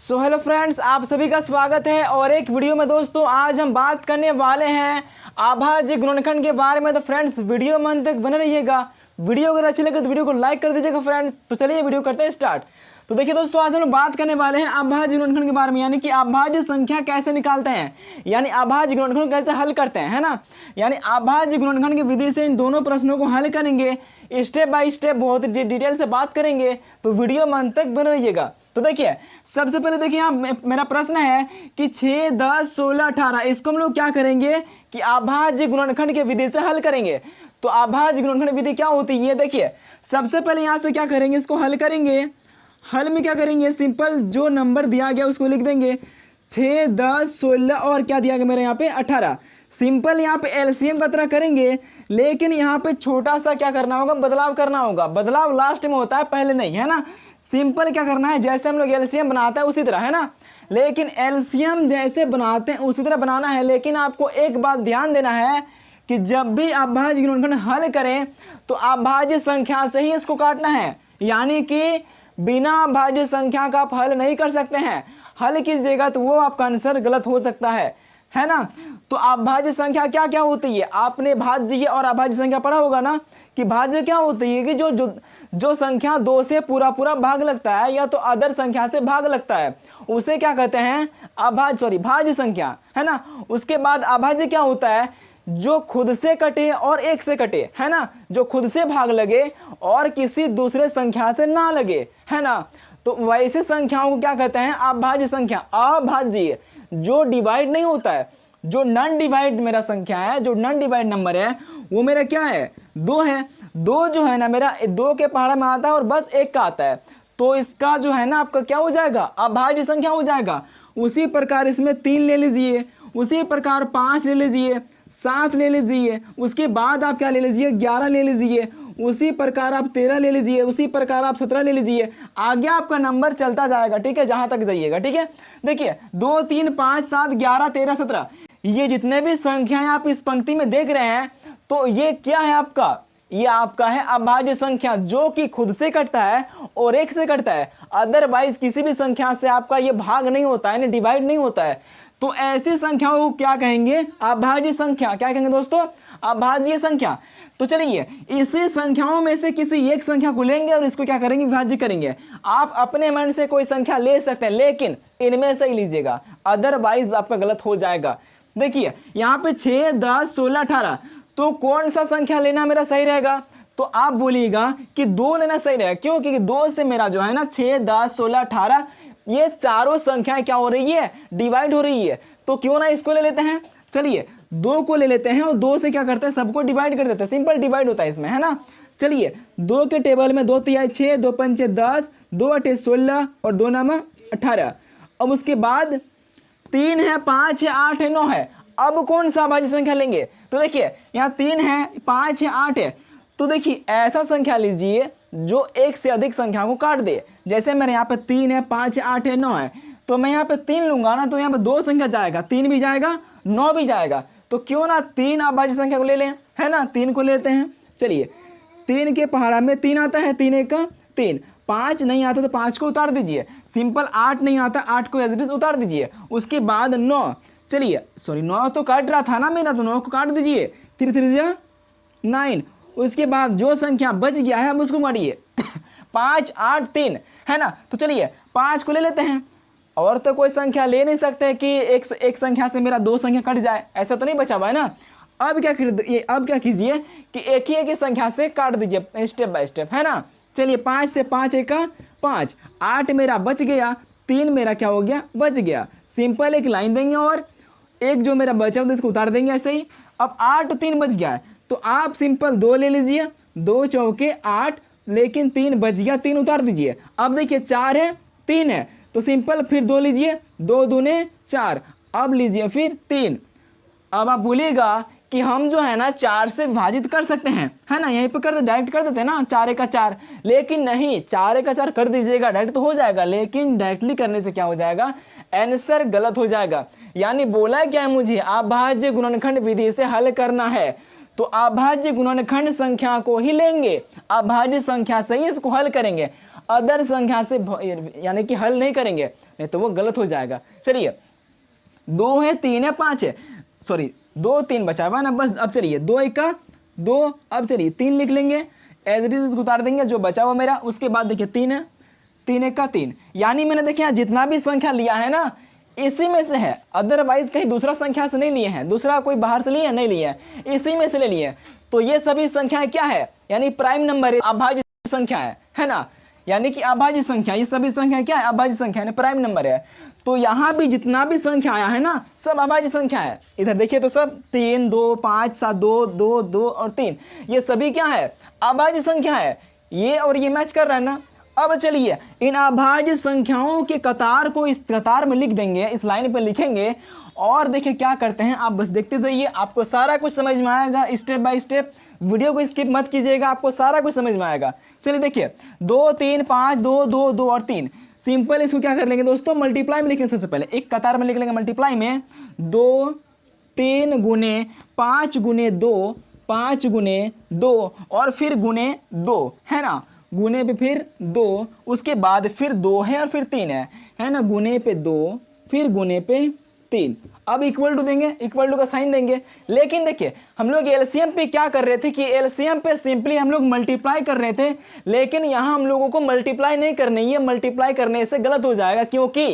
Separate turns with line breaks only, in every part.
So hello friends, आप सभी का स्वागत है और एक वीडियो में दोस्तों आज हम बात करने वाले हैं अभाज्य गुणनखंड के बारे में। तो फ्रेंड्स वीडियो में अंत तक बने रहिएगा। वीडियो अगर अच्छी लगे तो वीडियो को लाइक कर दीजिएगा फ्रेंड्स। तो चलिए वीडियो करते हैं स्टार्ट। तो देखिए दोस्तों, आज हम लोग बात करने वाले हैं अभाज्य गुणनखंड के बारे में, यानी कि अभाज्य संख्या कैसे निकालते हैं, यानी अभाज्य गुणनखंड कैसे हल करते हैं, है ना। यानी अभाज्य गुणनखंड की विधि से इन दोनों प्रश्नों को हल करेंगे, स्टेप बाय स्टेप बहुत डिटेल से बात करेंगे। तो वीडियो में अंत तक बने रहिएगा। तो देखिए सबसे पहले देखिए यहाँ मेरा प्रश्न है कि 6, 10, 16, 18 इसको हम लोग क्या करेंगे कि अभाज्य गुणनखंड की विधि से हल करेंगे। तो अभाज्य गुणनखंड विधि क्या होती है, देखिए सबसे पहले यहाँ से क्या करेंगे, इसको हल करेंगे। हल में क्या करेंगे, सिंपल जो नंबर दिया गया उसको लिख देंगे। 6, 10, 16 और क्या दिया गया मेरे यहाँ पे 18। सिंपल यहाँ पे एलसीएम का तरह करेंगे, लेकिन यहाँ पे छोटा सा क्या करना होगा, बदलाव करना होगा। बदलाव लास्ट में होता है, पहले नहीं, है ना। सिंपल क्या करना है, जैसे हम लोग एलसीएम बनाते हैं उसी तरह, है ना। लेकिन एलसीएम जैसे बनाते हैं उसी तरह बनाना है, लेकिन आपको एक बात ध्यान देना है कि जब भी अभाज्य गुणनखंड हल करें तो अभाज्य संख्या से ही इसको काटना है, यानी कि बिना अभाज्य संख्या का आप हल नहीं कर सकते हैं। हल कीजिएगा तो वो आपका आंसर गलत हो सकता है ना। तो अभाज्य संख्या क्या क्या होती है, आपने भाज्य और अभाज्य संख्या पढ़ा होगा ना कि भाज्य क्या होती है कि जो संख्या 2 से पूरा भाग लगता है या तो अदर संख्या से भाग लगता है उसे क्या कहते हैं, भाज्य संख्या, है ना। उसके बाद अभाज्य क्या होता है, जो खुद से कटे और एक से कटे, है ना, जो खुद से भाग लगे और किसी दूसरे संख्या से ना लगे, है ना। तो वैसे संख्याओं को क्या कहते हैं, अभाज्य संख्या। अभाज्य जो डिवाइड नहीं होता है, जो नॉन डिवाइड मेरा संख्या है, जो नॉन डिवाइड नंबर है वो मेरा क्या है, 2 है। 2 जो है ना मेरा 2 के पहाड़ा में आता है और बस 1 का आता है, तो इसका जो है ना आपका क्या हो जाएगा, अभाज्य संख्या हो जाएगा। उसी प्रकार इसमें 3 ले लीजिए, उसी प्रकार 5 ले लीजिए, 7 ले लीजिए, उसके बाद आप क्या ले लीजिए, 11 ले लीजिए, उसी प्रकार आप 13 ले लीजिए, उसी प्रकार आप 17 ले लीजिए। आगे आपका नंबर चलता जाएगा, ठीक है, जहां तक जाइएगा, ठीक है। देखिए 2, 3, 5, 7, 11, 13, 17 ये जितने भी संख्याएं आप इस पंक्ति में देख रहे हैं, तो ये क्या है आपका, ये आपका है अभाज्य संख्या, जो कि खुद से कटता है और 1 से कटता है। अदरवाइज किसी भी संख्या से आपका ये भाग नहीं होता है, डिवाइड नहीं होता है। तो ऐसी संख्याओं को क्या कहेंगे, अभाज्य संख्या। क्या कहेंगे दोस्तों, अभाज्य संख्या। तो चलिए इसी संख्याओं में से किसी एक संख्या को लेंगे और इसको क्या करेंगे, विभाज्य करेंगे। आप अपने मन से कोई संख्या ले सकते हैं, लेकिन इनमें से ही लीजिएगा, अदरवाइज आपका गलत हो जाएगा। देखिए यहाँ पे 6, 10, 16, 18, तो कौन सा संख्या लेना मेरा सही रहेगा, तो आप बोलिएगा कि 2 लेना सही रहेगा। क्यों, क्योंकि 2 से मेरा जो है ना 6, 10, 16, 18 ये चारों संख्याएं क्या हो रही है, डिवाइड हो रही है। तो क्यों ना इसको ले लेते हैं, चलिए 2 को ले लेते हैं और 2 से क्या करते हैं, सबको डिवाइड कर देते हैं। सिंपल डिवाइड होता है इसमें, है ना। चलिए 2 के टेबल में 2 तिहाई 6, 2 पंचे 10, 2 अठे 16 और 2 नामा 18। अब उसके बाद 3 है, 5 है, 8 है, 9 है। अब कौन सा अभाज्य संख्या लेंगे, तो देखिए यहाँ 3 है, 5 है, 8 है। तो देखिए ऐसा संख्या लीजिए जो एक से अधिक संख्या को काट दे। जैसे मेरे यहाँ पे 3 है, 5 है, 8 है, 9 है, तो मैं यहाँ पे 3 लूंगा ना, तो यहाँ पे 2 संख्या जाएगा, 3 भी जाएगा, 9 भी जाएगा। तो क्यों ना 3 अभाज्य संख्या को ले लें, है ना। 3 को लेते हैं। चलिए 3 के पहाड़ा में 3 आता है, 3 1 का 3, 5 नहीं आता तो 5 को उतार दीजिए। सिंपल 8 नहीं आता, 8 को एज इट इज उतार दीजिए। उसके बाद 9, चलिए 9 तो काट रहा था ना मेरा, तो 9 को काट दीजिए, 3 3 9। उसके बाद जो संख्या बच गया है अब उसको काटिए 5, 8, 3, है ना। तो चलिए 5 को ले लेते हैं। और तो कोई संख्या ले नहीं सकते कि एक संख्या से मेरा 2 संख्या कट जाए, ऐसा तो नहीं बचा हुआ है ना। अब क्या कीजिए कि एक ही संख्या से काट दीजिए स्टेप बाय स्टेप, है ना। चलिए 5 से 5 1 का 5, 8 मेरा बच गया, 3 मेरा क्या हो गया, बच गया। सिंपल एक लाइन देंगे और एक जो मेरा बचा तो इसको उतार देंगे ऐसे ही। अब 8 और 3 बच गया है, तो आप सिंपल 2 ले लीजिए, 2 चौके 8, लेकिन 3 बच गया, 3 उतार दीजिए। अब देखिए 4 है, 3 है, तो सिंपल फिर 2 लीजिए, 2 दूने 4, अब लीजिए फिर 3। अब आप बोलिएगा कि हम जो है ना 4 से विभाजित कर सकते हैं, है ना, यहीं पे कर दे, डायरेक्ट कर देते हैं ना, 4 1 का 4। लेकिन नहीं, 4 1 का 4 कर दीजिएगा, डायरेक्ट तो हो जाएगा, लेकिन डायरेक्टली करने से क्या हो जाएगा, आंसर गलत हो जाएगा। यानी बोला क्या है मुझे, अभाज्य गुणनखंड विधि से हल करना है, तो अभाज्य गुणनखंड संख्या को ही लेंगे, अभाज्य संख्या से ही इसको हल करेंगे। अदर संख्या से यानी कि हल नहीं करेंगे, नहीं तो वो गलत हो जाएगा। चलिए 2 है, 3 है, 5 है, सॉरी 2 3 बचा हुआ ना बस। अब चलिए 2 1 का 2, अब चलिए 3 लिख लेंगे, एज इट इज उतार देंगे जो बचा हुआ मेरा। उसके बाद देखिए 3 है, 3 1 का 3, यानी मैंने देखिए यहाँ जितना भी संख्या लिया है ना इसी में से है, अदरवाइज कहीं दूसरा संख्या से नहीं लिए हैं, दूसरा कोई बाहर से लिए नहीं लिए हैं, इसी में से ले लिए। तो ये सभी संख्याएं क्या है, यानी प्राइम नंबर है, अभाज्य संख्या है ना, यानी कि अभाज्य संख्या, ये सभी संख्या क्या है, अभाज्य संख्या यानी प्राइम नंबर है। तो यहाँ भी जितना भी संख्या आया है ना सब अभाज्य संख्या है। इधर देखिए तो सब 3 2 5 7 2 2 2 और 3, ये सभी क्या है, अभाज्य संख्या है। ये और ये मैच कर रहा है ना। अब चलिए इन अभाज्य संख्याओं के कतार को इस कतार में लिख देंगे, इस लाइन पर लिखेंगे, और देखिए क्या करते हैं, आप बस देखते जाइए, आपको सारा कुछ समझ में आएगा स्टेप बाय स्टेप। वीडियो को स्किप मत कीजिएगा, आपको सारा कुछ समझ में आएगा। चलिए देखिए 2 3 5 2 2 2 और 3, सिंपल इसको क्या कर लेंगे दोस्तों, मल्टीप्लाई में लिखेंगे। सबसे पहले एक कतार में लिख लेंगे मल्टीप्लाई में, 2 3 गुने 5 गुने 2 5 गुने 2 और फिर गुने 2 है ना, गुने पे फिर 2, उसके बाद फिर 2 है और फिर 3 है ना, गुने पे 2 फिर गुने पे 3। अब इक्वल टू देंगे, इक्वल टू का साइन देंगे। लेकिन देखिए हम लोग एलसीएम पे क्या कर रहे थे कि एलसीएम पे सिंपली हम लोग मल्टीप्लाई कर रहे थे, लेकिन यहाँ हम लोगों को मल्टीप्लाई नहीं करनी है, मल्टीप्लाई करने से गलत हो जाएगा, क्योंकि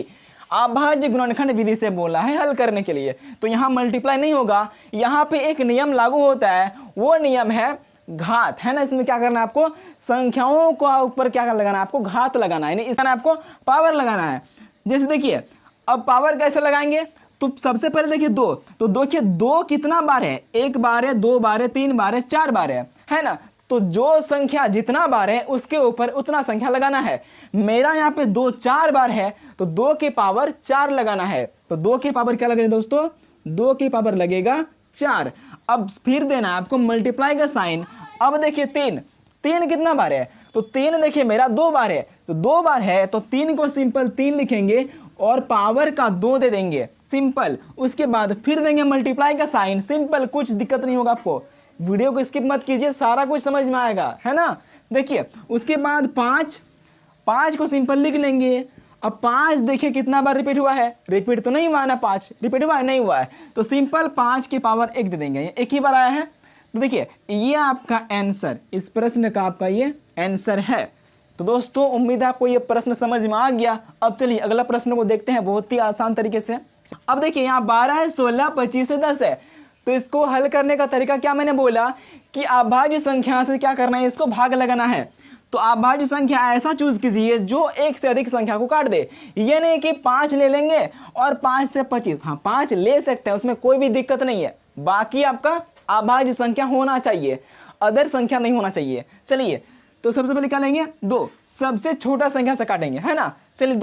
अभाज्य गुणनखंड विधि से बोला है हल करने के लिए, तो यहाँ मल्टीप्लाई नहीं होगा। यहाँ पे एक नियम लागू होता है, वो नियम है घात, है ना। इसमें क्या करना है आपको, संख्याओं को ऊपर क्या लगाना है, आपको घात लगाना है, यानी इसमें आपको पावर लगाना है। जैसे देखिए अब पावर कैसे लगाएंगे, तो सबसे पहले देखिए 2, तो देखिए 2 कितना बार है, 1 बार है, 2 बार है, 3 बार है, 4 बार है ना। तो जो संख्या जितना बार है उसके ऊपर उतना संख्या लगाना है। मेरा यहाँ पे 2 4 बार है तो 2 की पावर 4 लगाना है। तो 2 की पावर क्या लगेगा दोस्तों, 2 की पावर लगेगा 4। अब फिर देना है आपको मल्टीप्लाई का साइन। अब देखिए 3 कितना बार है, तो 3 देखिए मेरा 2 बार है, तो 2 बार है तो 3 को सिंपल 3 लिखेंगे और पावर का 2 दे देंगे, सिंपल। उसके बाद फिर देंगे मल्टीप्लाई का साइन, सिंपल, कुछ दिक्कत नहीं होगा आपको। वीडियो को स्किप मत कीजिए, सारा कुछ समझ में आएगा, है ना। देखिए उसके बाद 5 को सिंपल लिख लेंगे। अब 5 देखिए कितना बार रिपीट हुआ है, रिपीट तो नहीं हुआ है ना, 5 रिपीट हुआ है, नहीं हुआ है, तो सिंपल 5 की पावर 1 दे देंगे, ये एक ही बार आया है। तो देखिए ये आपका आंसर, इस प्रश्न का आपका ये आंसर है। तो दोस्तों उम्मीद है आपको ये प्रश्न समझ में आ गया। अब चलिए अगला प्रश्न को देखते हैं बहुत ही आसान तरीके से। अब देखिए यहाँ 12 है, 16, 25 है, 10 है, तो इसको हल करने का तरीका क्या, मैंने बोला कि अभाज्य संख्या से क्या करना है, इसको भाग लगाना है। तो अभाज्य संख्या ऐसा चूज कीजिए जो एक से अधिक संख्या को काट दे। ये नहीं कि 5 ले लेंगे और 5 से 25, हाँ 5 ले सकते हैं, उसमें कोई भी दिक्कत नहीं है, बाकी आपका अभाज्य संख्या होना चाहिए, अदर संख्या नहीं होना चाहिए। चलिए तो सबसे पहले क्या लेंगे, 2, सबसे छोटा संख्या से काटेंगे, है ना। चलिए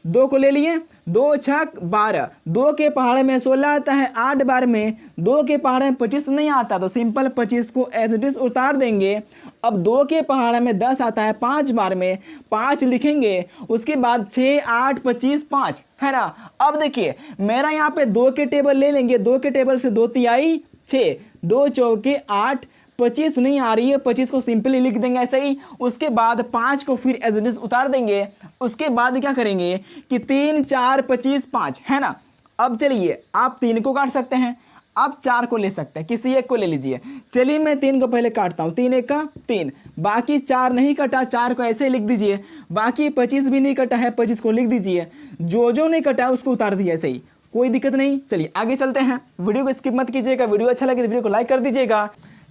2 को ले लिए, 2 छक 12, 2 के पहाड़े में 16 आता है, 8 बार में 2 के पहाड़े में 25 नहीं आता, तो सिंपल 25 को एज इट इज उतार देंगे। अब 2 के पहाड़े में 10 आता है, 5 बार में 5 लिखेंगे, उसके बाद 6 8 25 5, है ना। अब देखिए मेरा यहाँ पे 2 के टेबल ले लेंगे, 2 के टेबल से 2 तिहाई 6, 2 चौके 8, 25 नहीं आ रही है, 25 को सिंपली लिख देंगे ऐसे ही। उसके बाद 5 को फिर एज इट इज उतार देंगे। उसके बाद क्या करेंगे कि 3 4 25 5, है ना। अब चलिए आप 3 को काट सकते हैं, आप 4 को ले सकते हैं, किसी एक को ले लीजिए। चलिए मैं 3 को पहले काटता हूँ, 3 1 का 3, बाकी 4 नहीं कटा, 4 को ऐसे लिख दीजिए। बाकी 25 भी नहीं कटा है, 25 को लिख दीजिए। जो नहीं कटा है उसको उतार दीजिए ऐसे ही, कोई दिक्कत नहीं। चलिए आगे चलते हैं, वीडियो को स्किप मत कीजिएगा, वीडियो अच्छा लगे तो वीडियो को लाइक कर दीजिएगा।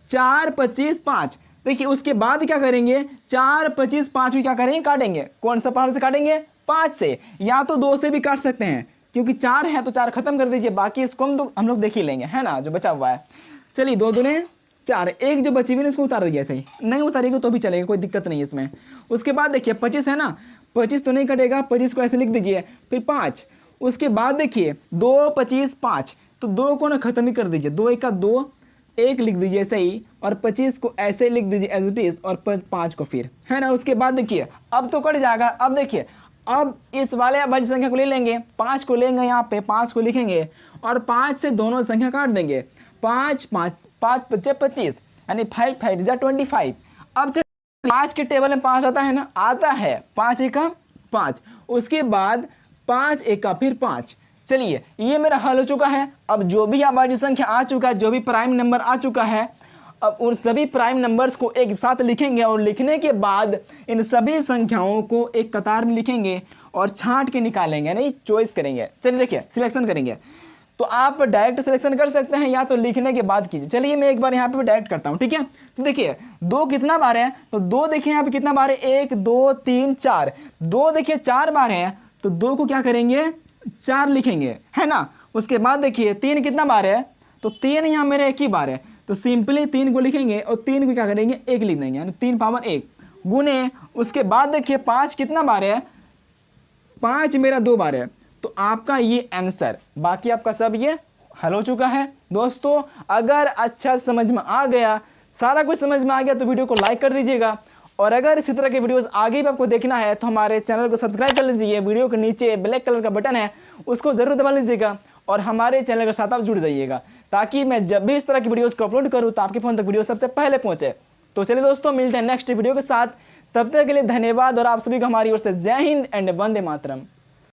4 25 5, देखिए उसके बाद क्या करेंगे, 4 25 5 को क्या करेंगे, काटेंगे। कौन सा पहाड़ से काटेंगे, 5 से, या तो 2 से भी काट सकते हैं, क्योंकि 4 है तो 4 खत्म कर दीजिए, बाकी इसको हम लोग देख ही लेंगे, है ना, जो बचा हुआ है। चलिए 2 दूने 4, एक जो बची हुई है उसको उतार दीजिए ऐसे ही, नहीं उतारेगा तो भी चलेगा, कोई दिक्कत नहीं है इसमें। उसके बाद देखिए 25 है ना, 25 तो नहीं कटेगा, 25 को ऐसे लिख दीजिए, फिर 5। उसके बाद देखिए 2 25 5, तो 2 को ना खत्म ही कर दीजिए, 2 1 का 2, 1 लिख दीजिए ऐसे ही, और 25 को ऐसे लिख दीजिए एज इट इज, और 5 को फिर, है ना। उसके बाद देखिए अब तो कट जाएगा। अब देखिए अब इस वाले अभाज्य संख्या को ले लेंगे, 5 को लेंगे, यहाँ पे 5 को लिखेंगे और 5 से दोनों संख्या काट देंगे। 5 5 5 25 25, यानी 5 5 25। अब 5 के टेबल में 5 आता है ना, आता है 5 एका 5, उसके बाद 5 एका फिर 5। चलिए ये मेरा हल हो चुका है। अब जो भी अभाज्य संख्या आ चुका है, जो भी प्राइम नंबर आ चुका है, अब उन सभी प्राइम नंबर्स को एक साथ लिखेंगे और लिखने के बाद इन सभी संख्याओं को एक कतार में लिखेंगे और छांट के निकालेंगे, नहीं चॉइस करेंगे। चलिए देखिए सिलेक्शन करेंगे, तो आप डायरेक्ट सिलेक्शन कर सकते हैं या तो लिखने के बाद कीजिए। चलिए मैं एक बार यहाँ पे डायरेक्ट करता हूँ, ठीक है। तो देखिए 2 कितना बार है, तो 2 देखिए यहाँ पे कितना बार है, 1 2 3 4, 2 देखिए 4 बार है, तो 2 को क्या करेंगे 4 लिखेंगे, है ना। उसके बाद देखिए 3 कितना बार है, तो 3 यहाँ मेरे 1 ही बार है, तो सिंपली 3 को लिखेंगे और 3 को क्या करेंगे 1 लिख देंगे, यानी 3 पावर 1 गुने। उसके बाद देखिए 5 कितना बार है, 5 मेरा 2 बार है, तो आपका ये आंसर, बाकी आपका सब ये हल हो चुका है। दोस्तों अगर अच्छा समझ में आ गया, सारा कुछ समझ में आ गया, तो वीडियो को लाइक कर दीजिएगा। और अगर इसी तरह के वीडियोस आगे भी आपको देखना है तो हमारे चैनल को सब्सक्राइब कर लीजिए। वीडियो के नीचे ब्लैक कलर का बटन है, उसको जरूर दबा लीजिएगा और हमारे चैनल के साथ आप जुड़ जाइएगा, ताकि मैं जब भी इस तरह की वीडियोस को अपलोड करूँ तो आपके फोन तक वीडियो सबसे पहले पहुंचे। तो चलिए दोस्तों मिलते हैं नेक्स्ट वीडियो के साथ, तब तक के लिए धन्यवाद और आप सभी को हमारी ओर से जय हिंद एंड वंदे मातरम।